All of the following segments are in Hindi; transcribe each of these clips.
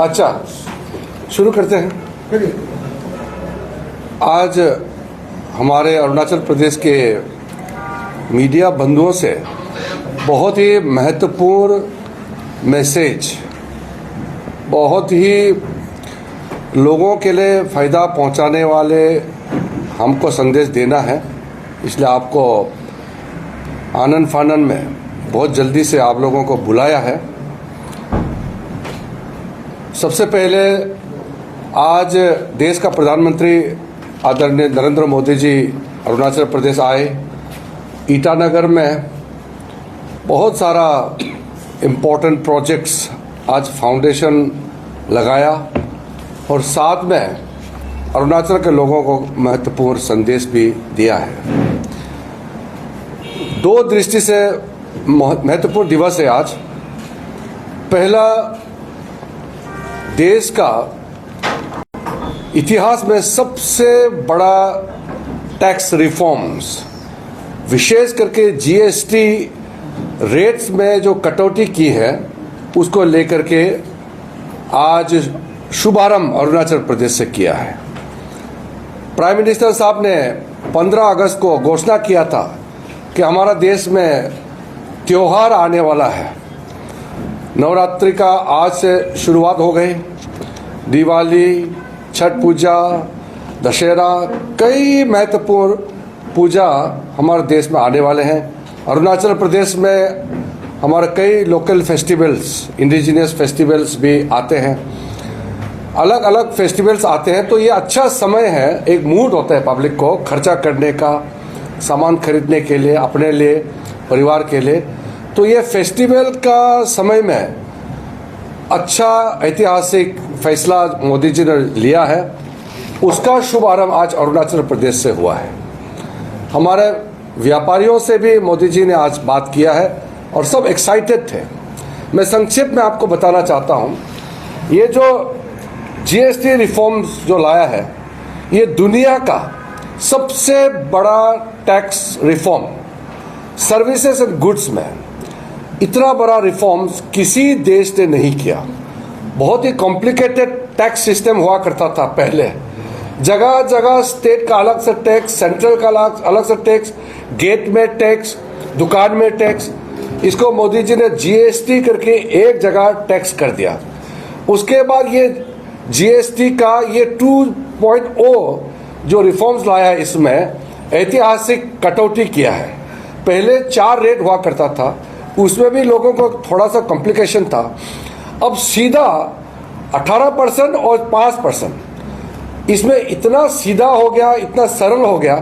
अच्छा, शुरू करते हैं। आज हमारे अरुणाचल प्रदेश के मीडिया बंधुओं से बहुत ही महत्वपूर्ण मैसेज, बहुत ही लोगों के लिए फ़ायदा पहुंचाने वाले हमको संदेश देना है। इसलिए आपको आनंद फानन में बहुत जल्दी से आप लोगों को बुलाया है। सबसे पहले आज देश का प्रधानमंत्री आदरणीय नरेंद्र मोदी जी अरुणाचल प्रदेश आए। ईटानगर में बहुत सारा इम्पोर्टेंट प्रोजेक्ट्स आज फाउंडेशन लगाया और साथ में अरुणाचल के लोगों को महत्वपूर्ण संदेश भी दिया है। दो दृष्टि से महत्वपूर्ण दिवस है आज। पहला, देश का इतिहास में सबसे बड़ा टैक्स रिफॉर्म्स, विशेष करके जीएसटी रेट्स में जो कटौती की है उसको लेकर के आज शुभारंभ अरुणाचल प्रदेश से किया है। प्राइम मिनिस्टर साहब ने 15 अगस्त को घोषणा किया था कि हमारा देश में त्योहार आने वाला है। नवरात्रि का आज से शुरुआत हो गई। दिवाली, छठ पूजा, दशहरा, कई महत्वपूर्ण पूजा हमारे देश में आने वाले हैं। अरुणाचल प्रदेश में हमारे कई लोकल फेस्टिवल्स, इंडिजिनियस फेस्टिवल्स भी आते हैं। अलग अलग फेस्टिवल्स आते हैं तो ये अच्छा समय है, एक मूड होता है पब्लिक को खर्चा करने का, सामान खरीदने के लिए, अपने लिए, परिवार के लिए। तो ये फेस्टिवल का समय में अच्छा ऐतिहासिक फैसला मोदी जी ने लिया है। उसका शुभारंभ आज अरुणाचल प्रदेश से हुआ है। हमारे व्यापारियों से भी मोदी जी ने आज बात किया है और सब एक्साइटेड थे। मैं संक्षेप में आपको बताना चाहता हूँ, ये जो जीएसटी रिफॉर्म्स जो लाया है, ये दुनिया का सबसे बड़ा tax reform services and goods में। इतना बड़ा रिफॉर्म्स किसी देश ने नहीं किया। बहुत ही कॉम्प्लिकेटेड टैक्स सिस्टम हुआ करता था पहले। जगह जगह स्टेट का अलग से टैक्स, सेंट्रल का अलग से टैक्स, गेट में टैक्स, दुकान में टैक्स। इसको मोदी जी ने जीएसटी करके एक जगह टैक्स कर दिया। उसके बाद ये जीएसटी का ये 2.0 जो रिफॉर्म्स लाया है, इसमें ऐतिहासिक कटौती किया है। पहले 4 रेट हुआ करता था, उसमें भी लोगों को थोड़ा सा कॉम्प्लिकेशन था। अब सीधा 18% और 5%। इसमें इतना सीधा हो गया, इतना सरल हो गया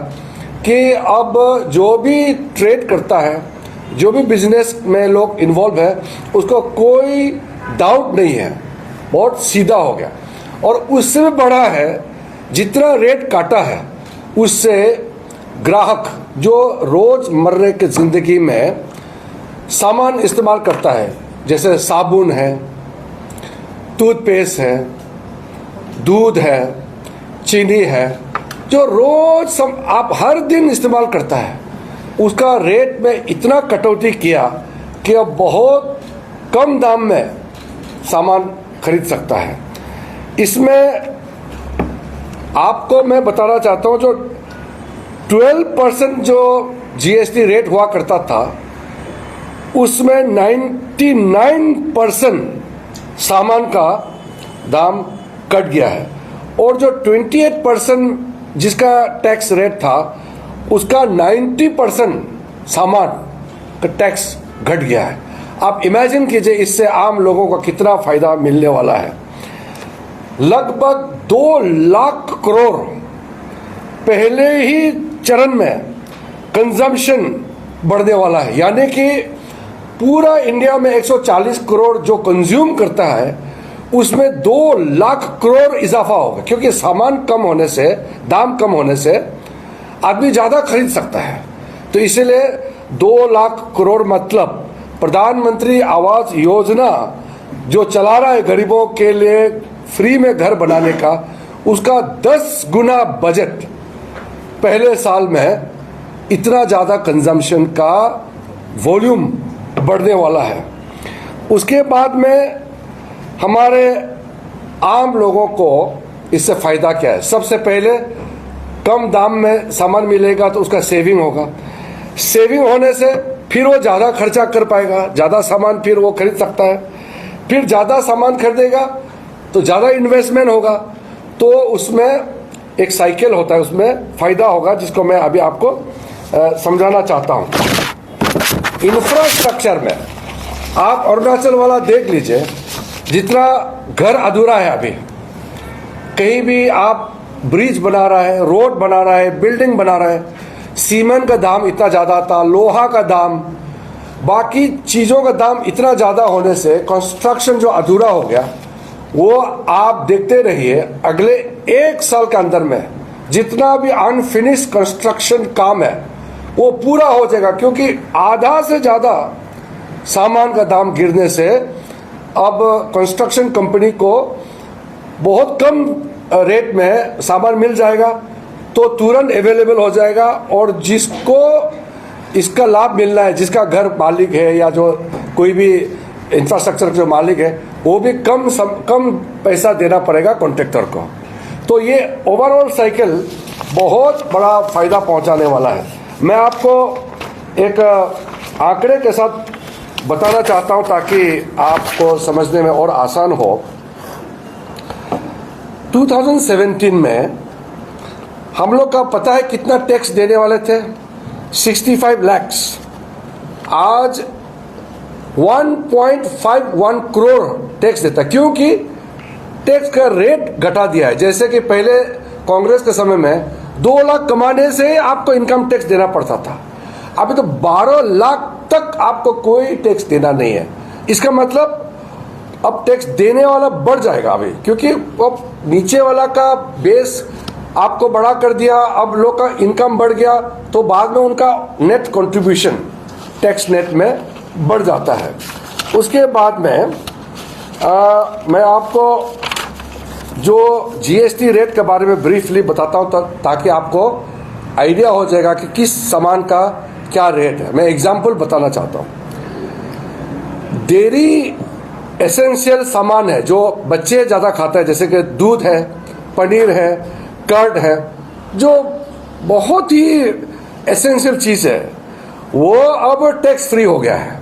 कि अब जो भी ट्रेड करता है, जो भी बिजनेस में लोग इन्वॉल्व है, उसको कोई डाउट नहीं है, बहुत सीधा हो गया। और उससे भी बड़ा है, जितना रेट काटा है उससे ग्राहक जो रोजमर्रा की जिंदगी में सामान इस्तेमाल करता है, जैसे साबुन है, टूथपेस्ट है, दूध है, चीनी है, जो रोज आप हर दिन इस्तेमाल करता है, उसका रेट में इतना कटौती किया कि अब बहुत कम दाम में सामान खरीद सकता है। इसमें आपको मैं बताना चाहता हूं, जो 12% जो जीएसटी रेट हुआ करता था, उसमें 99% सामान का दाम कट गया है। और जो 28% जिसका टैक्स रेट था, उसका 90% सामान का टैक्स घट गया है। आप इमेजिन कीजिए इससे आम लोगों को कितना फायदा मिलने वाला है। लगभग 2 लाख करोड़ पहले ही चरण में कंजम्पशन बढ़ने वाला है। यानी कि पूरा इंडिया में 140 करोड़ जो कंज्यूम करता है, उसमें 2 लाख करोड़ इजाफा होगा, क्योंकि सामान कम होने से, दाम कम होने से आदमी ज्यादा खरीद सकता है। तो इसलिए 2 लाख करोड़ मतलब प्रधानमंत्री आवास योजना जो चला रहा है गरीबों के लिए फ्री में घर बनाने का, उसका 10 गुना बजट पहले साल में इतना ज़्यादा कंजम्पशन का वॉल्यूम बढ़ने वाला है। उसके बाद में हमारे आम लोगों को इससे फायदा क्या है? सबसे पहले कम दाम में सामान मिलेगा तो उसका सेविंग होगा। सेविंग होने से फिर वो ज़्यादा खर्चा कर पाएगा, ज़्यादा सामान फिर वो खरीद सकता है। फिर ज़्यादा सामान खरीदेगा तो ज़्यादा इन्वेस्टमेंट होगा, तो उसमें एक साइकिल होता है, उसमें फायदा होगा, जिसको मैं अभी आपको समझाना चाहता हूँ। इंफ्रास्ट्रक्चर में आप अरुणाचल वाला देख लीजिए, जितना घर अधूरा है अभी, कहीं भी आप ब्रिज बना रहा है, रोड बना रहा है, बिल्डिंग बना रहा है, सीमेंट का दाम इतना ज़्यादा था, लोहा का दाम, बाकी चीज़ों का दाम इतना ज़्यादा होने से कंस्ट्रक्शन जो अधूरा हो गया, वो आप देखते रहिए अगले 1 साल के अंदर में जितना भी अनफिनिश्ड कंस्ट्रक्शन काम है वो पूरा हो जाएगा, क्योंकि आधा से ज़्यादा सामान का दाम गिरने से अब कंस्ट्रक्शन कंपनी को बहुत कम रेट में सामान मिल जाएगा, तो तुरंत अवेलेबल हो जाएगा, और जिसको इसका लाभ मिलना है, जिसका घर मालिक है या जो कोई भी इंफ्रास्ट्रक्चर जो मालिक है, वो भी कम पैसा देना पड़ेगा कॉन्ट्रैक्टर को। तो ये ओवरऑल साइकिल बहुत बड़ा फायदा पहुंचाने वाला है। मैं आपको एक आंकड़े के साथ बताना चाहता हूं ताकि आपको समझने में और आसान हो। 2017 में हम लोग का पता है कितना टैक्स देने वाले थे? 65 लाख। आज 1.51 करोड़ टैक्स देता है, क्योंकि टैक्स का रेट घटा दिया है। जैसे कि पहले कांग्रेस के समय में 2 लाख कमाने से आपको इनकम टैक्स देना पड़ता था, अभी तो 12 लाख तक आपको कोई टैक्स देना नहीं है। इसका मतलब अब टैक्स देने वाला बढ़ जाएगा अभी, क्योंकि अब नीचे वाला का बेस आपको बड़ा कर दिया, अब लोग का इनकम बढ़ गया, तो बाद में उनका नेट कंट्रीब्यूशन टैक्स नेट में बढ़ जाता है। उसके बाद में मैं आपको जो जीएसटी रेट के बारे में ब्रीफली बताता हूं, ताकि आपको आइडिया हो जाएगा कि किस सामान का क्या रेट है। मैं एग्जांपल बताना चाहता हूं। डेयरी एसेंशियल सामान है जो बच्चे ज़्यादा खाते हैं, जैसे कि दूध है, पनीर है, कर्ड है, जो बहुत ही एसेंशियल चीज़ है, वो अब टैक्स फ्री हो गया है,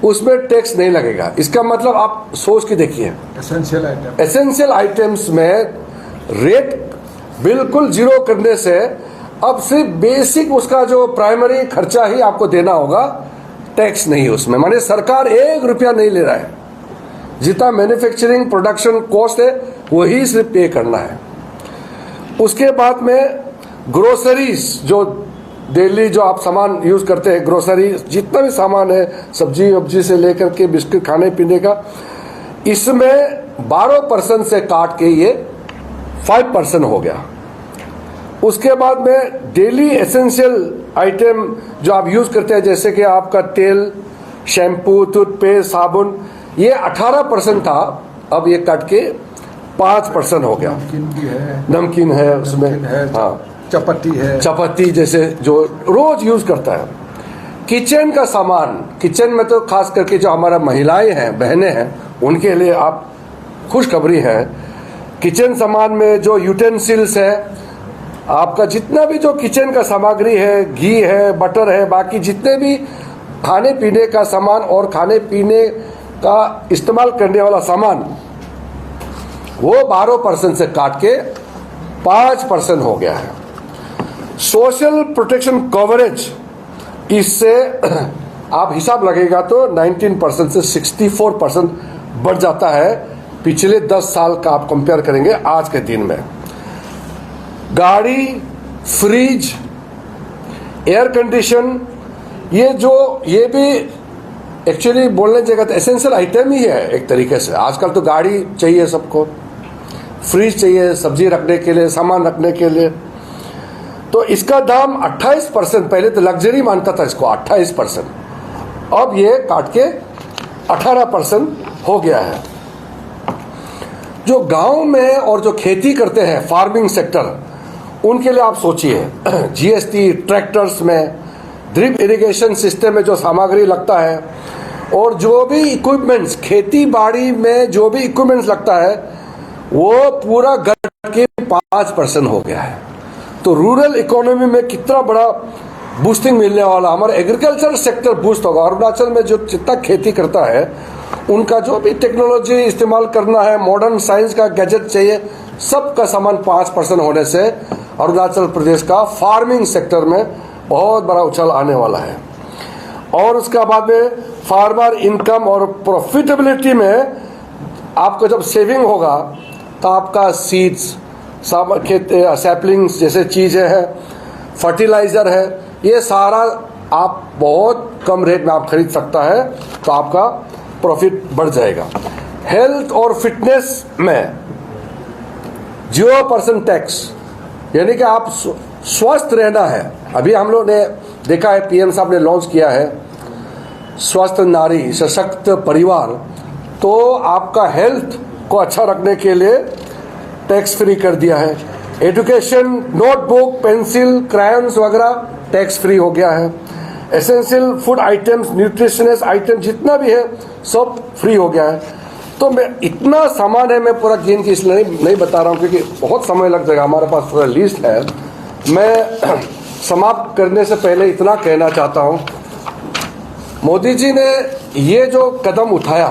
उसमें टैक्स नहीं लगेगा। इसका मतलब आप सोच के देखिए, एसेंशियल आइटम्स में रेट बिल्कुल जीरो करने से अब सिर्फ बेसिक उसका जो प्राइमरी खर्चा ही आपको देना होगा, टैक्स नहीं उसमें। माने सरकार 1 रुपया नहीं ले रहा है, जितना मैन्युफैक्चरिंग प्रोडक्शन कॉस्ट है वही सिर्फ पे करना है। उसके बाद में ग्रोसरीज, जो डेली जो आप सामान यूज करते हैं, ग्रोसरी जितना भी सामान है, सब्जी वब्जी से लेकर के बिस्किट खाने पीने का, इसमें 12% से काट के ये 5% हो गया। उसके बाद में डेली एसेंशियल आइटम जो आप यूज करते हैं, जैसे कि आपका तेल, शैम्पू, टूथपेस्ट, साबुन, ये 18% था, अब ये कट के 5% हो गया। नमकीन है उसमें, हाँ, चपाती जैसे जो रोज यूज करता है। किचन का सामान, किचन में तो खास करके जो हमारा महिलाएं हैं, बहनें हैं, उनके लिए आप खुशखबरी है। किचन सामान में जो यूटेंसिल्स है, आपका जितना भी जो किचन का सामग्री है, घी है, बटर है, बाकी जितने भी खाने पीने का सामान और खाने पीने का इस्तेमाल करने वाला सामान, वो 12% से काट के 5% हो गया है। सोशल प्रोटेक्शन कवरेज, इससे आप हिसाब लगेगा तो 19% से 64% बढ़ जाता है पिछले 10 साल का आप कंपेयर करेंगे आज के दिन में। गाड़ी, फ्रिज, एयर कंडीशन, ये भी एक्चुअली बोलने जगह तो एसेंशियल आइटम ही है एक तरीके से। आजकल तो गाड़ी चाहिए सबको, फ्रिज चाहिए सब्जी रखने के लिए, सामान रखने के लिए। तो इसका दाम 28%, पहले तो लग्जरी मानता था इसको, 28%, अब ये काट के 18% हो गया है। जो गांव में और जो खेती करते हैं, फार्मिंग सेक्टर, उनके लिए आप सोचिए, जीएसटी ट्रैक्टर्स में, ड्रिप इरिगेशन सिस्टम में जो सामग्री लगता है, और जो भी इक्विपमेंट्स, खेती बाड़ी में जो भी इक्विपमेंट्स लगता है वो पूरा घट के 5% हो गया है। तो रूरल इकोनॉमी में कितना बड़ा बूस्टिंग मिलने वाला, हमारा एग्रीकल्चर सेक्टर बूस्ट होगा। अरुणाचल में जो जितना खेती करता है उनका जो भी टेक्नोलॉजी इस्तेमाल करना है, मॉडर्न साइंस का गैजेट चाहिए, सबका सामान 5% होने से अरुणाचल प्रदेश का फार्मिंग सेक्टर में बहुत बड़ा उछाल आने वाला है। और उसके बाद में फार्मर इनकम और प्रॉफिटेबिलिटी में आपको जब सेविंग होगा तो आपका सीड्स, सैपलिंग्स जैसे चीज़ें हैं, फर्टिलाइजर है, ये सारा आप बहुत कम रेट में आप खरीद सकता है, तो आपका प्रॉफिट बढ़ जाएगा। हेल्थ और फिटनेस में 0% टैक्स, यानी कि आप स्वस्थ रहना है। अभी हम लोग ने देखा है, पीएम साहब ने लॉन्च किया है स्वस्थ नारी सशक्त परिवार, तो आपका हेल्थ को अच्छा रखने के लिए टैक्स फ्री कर दिया है। एजुकेशन, नोटबुक, पेंसिल, क्रायन्स वगैरह टैक्स फ्री हो गया है। Essential food items, nutritious item जितना भी है सब फ्री हो गया है। तो मैं इतना सामान है, मैं पूरा गिन के इसलिए नहीं बता रहा हूँ क्योंकि बहुत समय लग जाएगा, हमारे पास पूरा लिस्ट है। मैं समाप्त करने से पहले इतना कहना चाहता हूँ, मोदी जी ने ये जो कदम उठाया,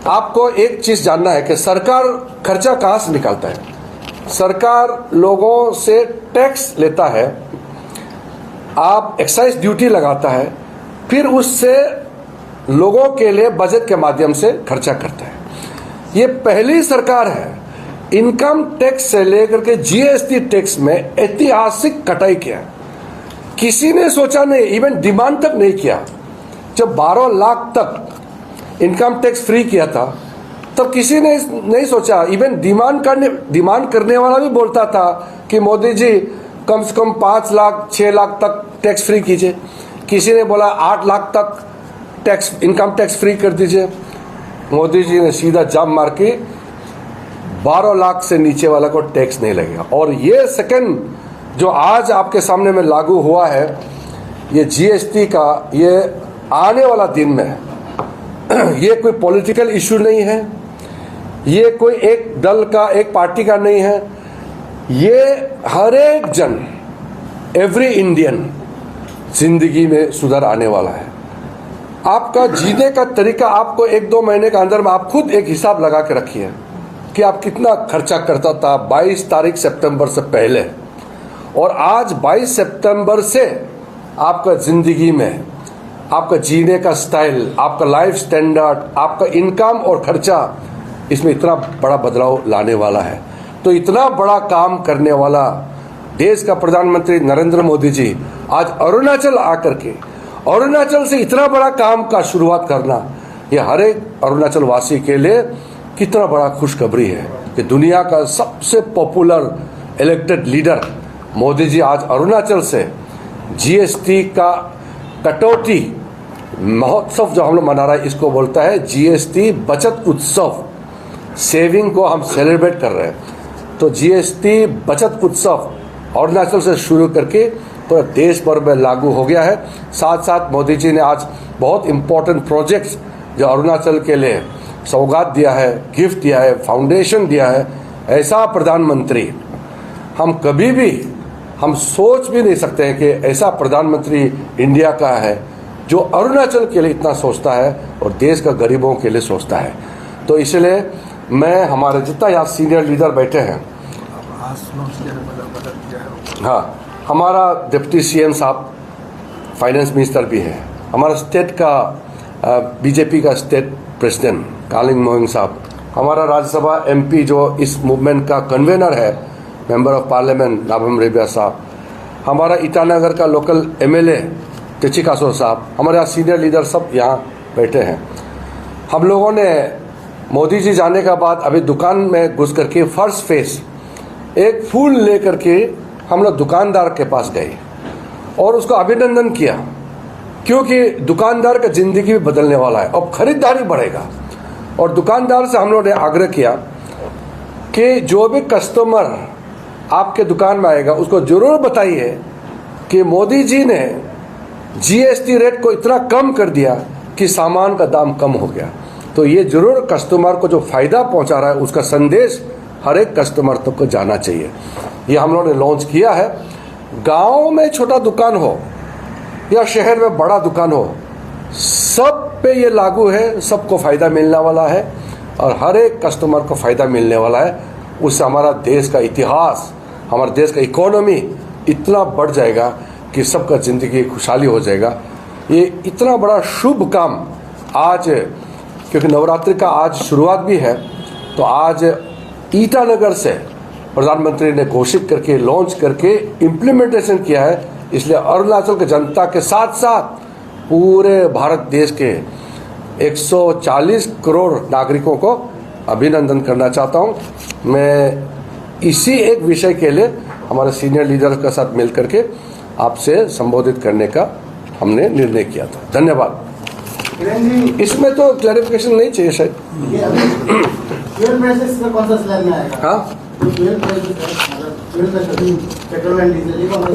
आपको एक चीज जानना है कि सरकार खर्चा कहाँ से निकालता है। सरकार लोगों से टैक्स लेता है, आप एक्साइज ड्यूटी लगाता है, फिर उससे लोगों के लिए बजट के माध्यम से खर्चा करता है। ये पहली सरकार है इनकम टैक्स से लेकर के जीएसटी टैक्स में ऐतिहासिक कटाई किया। किसी ने सोचा नहीं, इवन डिमांड तक नहीं किया। जब 12 लाख तक इनकम टैक्स फ्री किया था तब किसी ने नहीं सोचा, इवन डिमांड करने वाला भी बोलता था कि मोदी जी कम से कम 5 लाख 6 लाख तक टैक्स फ्री कीजिए। किसी ने बोला 8 लाख तक टैक्स, इनकम टैक्स फ्री कर दीजिए। मोदी जी ने सीधा जाम मार के 12 लाख से नीचे वाला को टैक्स नहीं लगेगा। और ये सेकंड जो आज आपके सामने में लागू हुआ है, ये जीएसटी का, ये आने वाला दिन में ये कोई पॉलिटिकल इशू नहीं है, ये कोई एक दल का, एक पार्टी का नहीं है, ये हर एक जन, एवरी इंडियन जिंदगी में सुधार आने वाला है। आपका जीने का तरीका, आपको 1-2 महीने के अंदर में आप खुद एक हिसाब लगा के रखिए कि आप कितना खर्चा करता था 22 तारीख सितंबर से पहले, और आज 22 सितंबर से आपका जिंदगी में आपका जीने का स्टाइल, आपका लाइफ स्टैंडर्ड, आपका इनकम और खर्चा, इसमें इतना बड़ा बदलाव लाने वाला है। तो इतना बड़ा काम करने वाला देश का प्रधानमंत्री नरेंद्र मोदी जी आज अरुणाचल आकर के, अरुणाचल से इतना बड़ा काम का शुरुआत करना, ये हर एक अरुणाचल वासी के लिए कितना बड़ा खुशखबरी है कि दुनिया का सबसे popular elected leader Modi ji आज अरुणाचल से जीएसटी का कटौती महोत्सव जो हम लोग मना रहा है, इसको बोलता है जीएसटी बचत उत्सव। सेविंग को हम सेलिब्रेट कर रहे हैं। तो जीएसटी बचत उत्सव अरुणाचल से शुरू करके पूरा देश भर में लागू हो गया है। साथ साथ मोदी जी ने आज बहुत इंपॉर्टेंट प्रोजेक्ट्स जो अरुणाचल के लिए सौगात दिया है, गिफ्ट दिया है, फाउंडेशन दिया है। ऐसा प्रधानमंत्री हम कभी भी, हम सोच भी नहीं सकते हैं कि ऐसा प्रधानमंत्री इंडिया का है जो अरुणाचल के लिए इतना सोचता है और देश का गरीबों के लिए सोचता है। तो इसलिए मैं, हमारे जितना यहाँ सीनियर लीडर बैठे हैं, हाँ, हमारा डिप्टी सीएम साहब फाइनेंस मिनिस्टर भी है, हमारा स्टेट का बीजेपी का स्टेट प्रेसिडेंट कालिंग मोइंग साहब, हमारा राज्यसभा एमपी जो इस मूवमेंट का कन्वेनर है member of parliament Nabam Rebia साहब, हमारा ईटानगर का लोकल एमएलए टेची कासो साहब, हमारे यहाँ सीनियर लीडर सब यहाँ बैठे हैं। हम लोगों ने मोदी जी जाने का बाद अभी दुकान में घुस करके फर्स्ट फेस एक फूल लेकर के हम लोग दुकानदार के पास गए और उसको अभिनंदन किया, क्योंकि दुकानदार का जिंदगी भी बदलने वाला है और खरीदारी बढ़ेगा। और दुकानदार से हम लोगों ने आग्रह किया कि जो भी कस्टमर आपके दुकान में आएगा उसको जरूर बताइए कि मोदी जी ने जीएसटी रेट को इतना कम कर दिया कि सामान का दाम कम हो गया। तो ये जरूर कस्टमर को जो फायदा पहुंचा रहा है उसका संदेश हर एक कस्टमर तक को जाना चाहिए। ये हम लोगों ने लॉन्च किया है। गांव में छोटा दुकान हो या शहर में बड़ा दुकान हो, सब पे ये लागू है, सबको फायदा मिलने वाला है और हर एक कस्टमर को फायदा मिलने वाला है। उससे हमारा देश का इतिहास, हमारे देश का इकोनॉमी इतना बढ़ जाएगा कि सबका जिंदगी खुशहाली हो जाएगा। ये इतना बड़ा शुभ काम आज, क्योंकि नवरात्रि का आज शुरुआत भी है, तो आज ईटानगर से प्रधानमंत्री ने घोषित करके लॉन्च करके इम्प्लीमेंटेशन किया है। इसलिए अरुणाचल के जनता के साथ साथ पूरे भारत देश के 140 करोड़ नागरिकों को अभिनंदन करना चाहता हूं। मैं इसी एक विषय के लिए हमारे सीनियर लीडर्स के साथ मिलकर के आपसे संबोधित करने का हमने निर्णय किया था। धन्यवाद। इसमें तो क्लैरिफिकेशन नहीं चाहिए शायद। हाँ,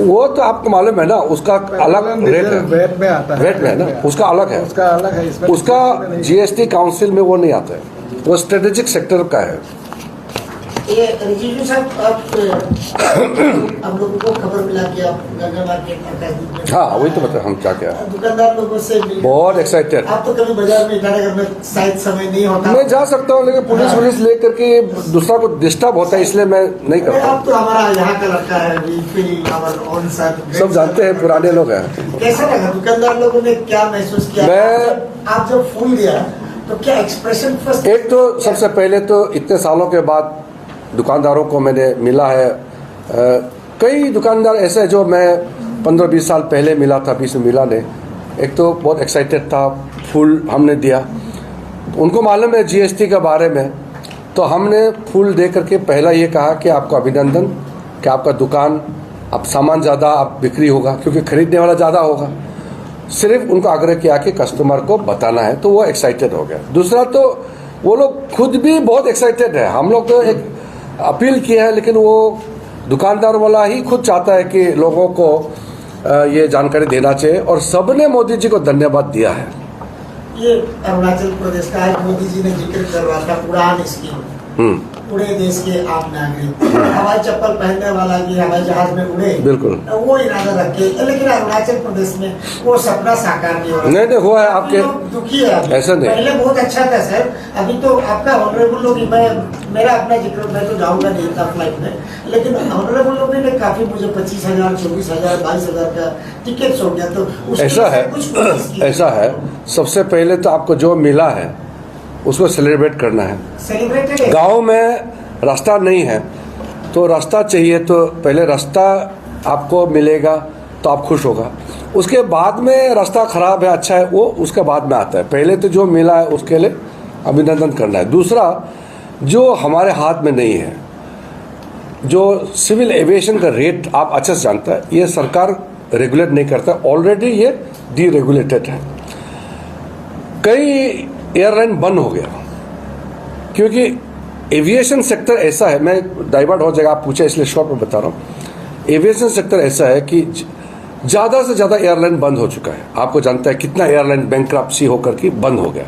वो तो आपको मालूम है ना, उसका अलग रेट है, वेट में आता है, वेट में है ना, उसका अलग है, उसका अलग है। उसका जीएसटी काउंसिल में वो नहीं आता है, वो स्ट्रेटेजिक सेक्टर का है। ये रिजिजू साहब, हम लोगों को खबर मिला कि आप गंगा मार्केट में, हाँ वही तो बता, हम क्या दुकानदार लोगों से बहुत एक्साइटेड। आप तो कभी बाजार में ईटानगर में शायद समय नहीं होता। मैं जा सकता हूँ, लेकिन पुलिस लेकर के दूसरा को डिस्टर्ब होता है, इसलिए मैं नहीं करता। आप तो हमारा यहाँ का लड़का है, सब जानते हैं, पुराने लोग हैं। कैसा लगा दुकानदार लोगों ने, क्या महसूस किया आप जब फूल दिया, तो क्या एक्सप्रेशन फर्स्ट? एक तो सबसे पहले तो इतने सालों के बाद दुकानदारों को मैंने मिला है। कई दुकानदार ऐसे हैं जो मैं 15-20 साल पहले मिला था, बीच में मिला नहीं। एक तो बहुत एक्साइटेड था, फूल हमने दिया, उनको मालूम है जीएसटी के बारे में, तो हमने फूल दे करके पहला ये कहा कि आपको अभिनंदन कि आपका दुकान, अब सामान ज़्यादा आप बिक्री होगा क्योंकि खरीदने वाला ज़्यादा होगा। सिर्फ उनको आग्रह किया कि कस्टमर को बताना है, तो वो एक्साइटेड हो गया। दूसरा तो वो लोग खुद भी बहुत एक्साइटेड है। हम लोग तो एक अपील किया है, लेकिन वो दुकानदार वाला ही खुद चाहता है कि लोगों को ये जानकारी देना चाहिए, और सबने मोदी जी को धन्यवाद दिया है। ये अरुणाचल प्रदेश का है, मोदी जी ने जिक्र कर रहा था उड़ान स्कीम, पूरे देश के आम नागरिक हवाई चप्पल पहनने वाला की हवाई जहाज में उड़े, बिल्कुल वो इरादा रखे, लेकिन अरुणाचल प्रदेश में वो सपना साकार नहीं हो रहा। नहीं हुआ है, आपके दुखी है। ऐसा नहीं, पहले बहुत अच्छा था सर, अभी तो आपका ऑनरेबल लोग, मेरा अपना जिक्र, मैं तो जाऊंगा नहीं था फ्लाइट में, लेकिन ऑनरेबल लोगों ने काफी मुझे 25,000, 24,000, 22,000 का टिकट छोड़ दिया। तो ऐसा है, ऐसा है, सबसे पहले तो आपको जो मिला है उसको सेलिब्रेट करना है। गांव में रास्ता नहीं है तो रास्ता चाहिए, तो पहले रास्ता आपको मिलेगा तो आप खुश होगा। उसके बाद में रास्ता खराब है, अच्छा है, वो उसके बाद में आता है। पहले तो जो मिला है उसके लिए अभिनंदन करना है। दूसरा, जो हमारे हाथ में नहीं है, जो सिविल एविएशन का रेट आप अच्छे से जानता है, ये सरकार रेगुलेट नहीं करता, ऑलरेडी ये डीरेगुलेटेड है। कई एयरलाइन बंद हो गया क्योंकि एविएशन सेक्टर ऐसा है, मैं डाइवर्ट हो जाएगा, आप पूछे इसलिए शॉर्ट में बता रहा हूँ। एविएशन सेक्टर ऐसा है कि ज़्यादा से ज़्यादा एयरलाइन बंद हो चुका है। आपको जानता है कितना एयरलाइन बैंकरप्सी होकर के बंद हो गया।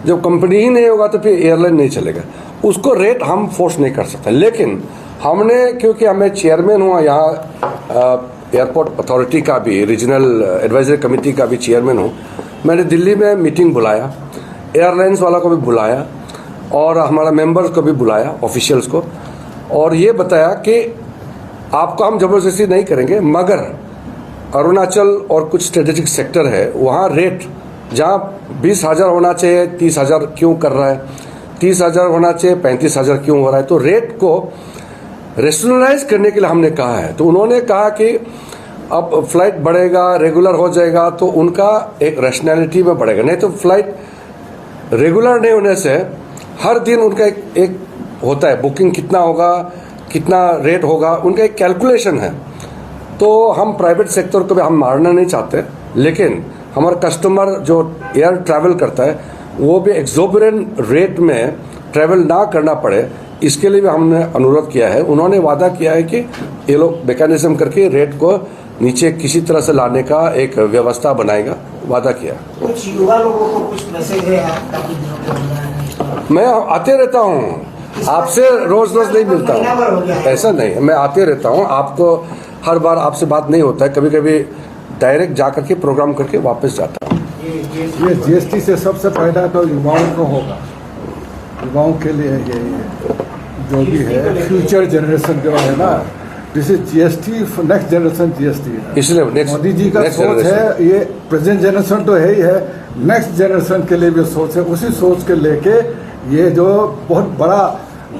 जब कंपनी ही नहीं होगा तो फिर एयरलाइन नहीं चलेगा। उसको रेट हम फोर्स नहीं कर सकते, लेकिन हमने, क्योंकि मैं चेयरमैन हूँ यहाँ एयरपोर्ट अथॉरिटी का भी, रीजनल एडवाइजरी कमेटी का भी चेयरमैन हूँ, मैंने दिल्ली में मीटिंग बुलाया, एयरलाइंस वाला को भी बुलाया और हमारा मेंबर्स को भी बुलाया, ऑफिशियल्स को, और ये बताया कि आपको हम जबरदस्ती नहीं करेंगे, मगर अरुणाचल और कुछ स्ट्रेटेजिक सेक्टर है वहाँ रेट जहाँ 20,000 होना चाहिए 30,000 क्यों कर रहा है, 30,000 होना चाहिए 35,000 क्यों हो रहा है। तो रेट को रेशनलाइज करने के लिए हमने कहा है। तो उन्होंने कहा कि अब फ्लाइट बढ़ेगा, रेगुलर हो जाएगा, तो उनका एक रैशनैलिटी में बढ़ेगा। नहीं तो फ्लाइट रेगुलर नहीं होने से हर दिन उनका एक होता है, बुकिंग कितना होगा, कितना रेट होगा, उनका एक कैलकुलेशन है। तो हम प्राइवेट सेक्टर को भी हम मारना नहीं चाहते, लेकिन हमारा कस्टमर जो एयर ट्रैवल करता है वो भी एक्सोबरेंट रेट में ट्रैवल ना करना पड़े, इसके लिए भी हमने अनुरोध किया है। उन्होंने वादा किया है कि ये लोग मैकेनिज्म करके रेट को नीचे किसी तरह से लाने का एक व्यवस्था बनाएगा। वादा किया। कुछ युवा लोगों को कुछ मैसेज है आप काफी दिनों के हो रहा है? मैं आते रहता हूँ, आपसे रोज रोज नहीं मिलता हूँ, ऐसा नहीं, मैं आते रहता हूँ। आपको हर बार आपसे बात नहीं होता है, कभी कभी डायरेक्ट जा करके प्रोग्राम करके वापस जाता हूँ। ये जीएसटी से सबसे फायदा तो युवाओं को होगा, युवाओं के लिए ये जो भी है फ्यूचर जनरेशन जो है ना, this is GST next generation GST है। इसलिए मोदी जी का सोच है, ये प्रेजेंट जनरेशन तो है ही है, नेक्स्ट जनरेशन के लिए भी सोच है। उसी सोच के लेके ये जो बहुत बड़ा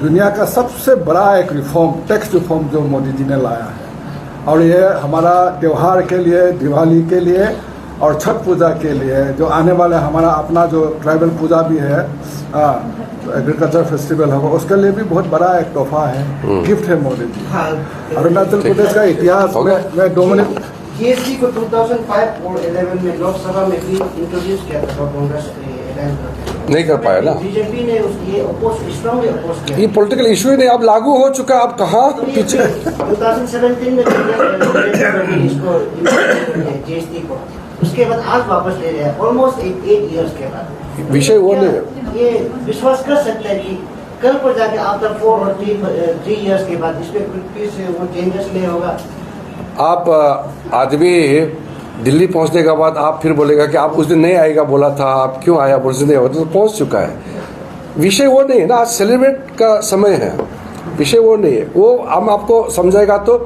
दुनिया का सबसे बड़ा एक रिफॉर्म, टैक्स रिफॉर्म जो मोदी जी ने लाया है, और ये हमारा त्यौहार के लिए, दिवाली के लिए और छठ पूजा के लिए, जो आने वाले हमारा अपना जो ट्राइबल पूजा भी है, एग्रीकल्चर फेस्टिवल होगा, उसके लिए भी बहुत बड़ा एक तोहफा है, गिफ्ट है मोदी जी। अरुणाचल प्रदेश का इतिहास में 2 मिनट। जीएसटी को 2005 और 11 में लोकसभा में भी इंट्रोड्यूस किया था कांग्रेस, नहीं कर पाया ना, बीजेपी ने ये स्ट्रांगली अपोज किया। ये पॉलिटिकल इशू ही नहीं, अब लागू हो चुका, अब कहाँ पीछे। 2017 में इसको जीएसटी को, उसके बाद आज वापस ले रहे हैं, ऑलमोस्ट 8 इयर्स के बाद। विषय वो नहीं, ये विश्वास कर सकते हैं कि कल को जाके आफ्टर 4 और 3 इयर्स के बाद इसमें फिर से वो चेंजेस नहीं होगा। आप आदमी दिल्ली पहुंचने के बाद आप फिर बोलेगा कि आप उस दिन नहीं आएगा बोला था, आप क्यों आया, उस दिन नहीं होता, तो पहुंच चुका है। विषय वो नहीं है ना, आज सेलिब्रेट का समय है, विषय वो नहीं है। वो हम आपको समझाएगा तो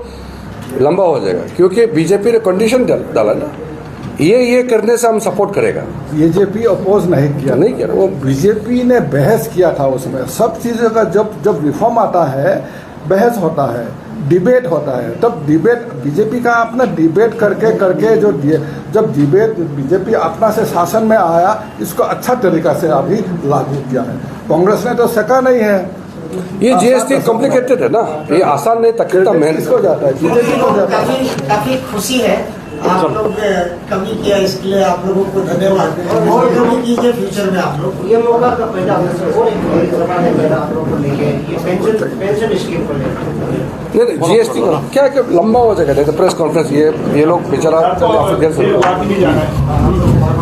लंबा हो जाएगा, क्योंकि बीजेपी ने कंडीशन डाला ना, ये करने से हम सपोर्ट करेगा। बीजेपी अपोज नहीं किया, नहीं किया, वो बीजेपी ने बहस किया था उसमें। सब चीज़ों का जब रिफॉर्म आता है, बहस होता है, डिबेट होता है, तब डिबेट बीजेपी का अपना डिबेट करके जब डिबेट बीजेपी अपना से शासन में आया, इसको अच्छा तरीका से अभी लागू किया है। कांग्रेस ने तो सका नहीं है। ये जीएसटी कॉम्प्लिकेटेड है ना, ये आसान नहीं, तकलीफ मेहनत हो जाता है, बीजेपी को जाता है। काफी खुशी है आप लोग ने कमी किया, इसके लिए आप लोगों को धन्यवाद। और कमी कीजिए फ्यूचर में आप लोग। ये मौका का पैदा और एक सवाल है मेरा आप लोगों को लेके, ये पेंशन स्कीम को लेकर जीएसटी क्या लंबा हो जाएगा, प्रेस कॉन्फ्रेंस ये लोग बेचारा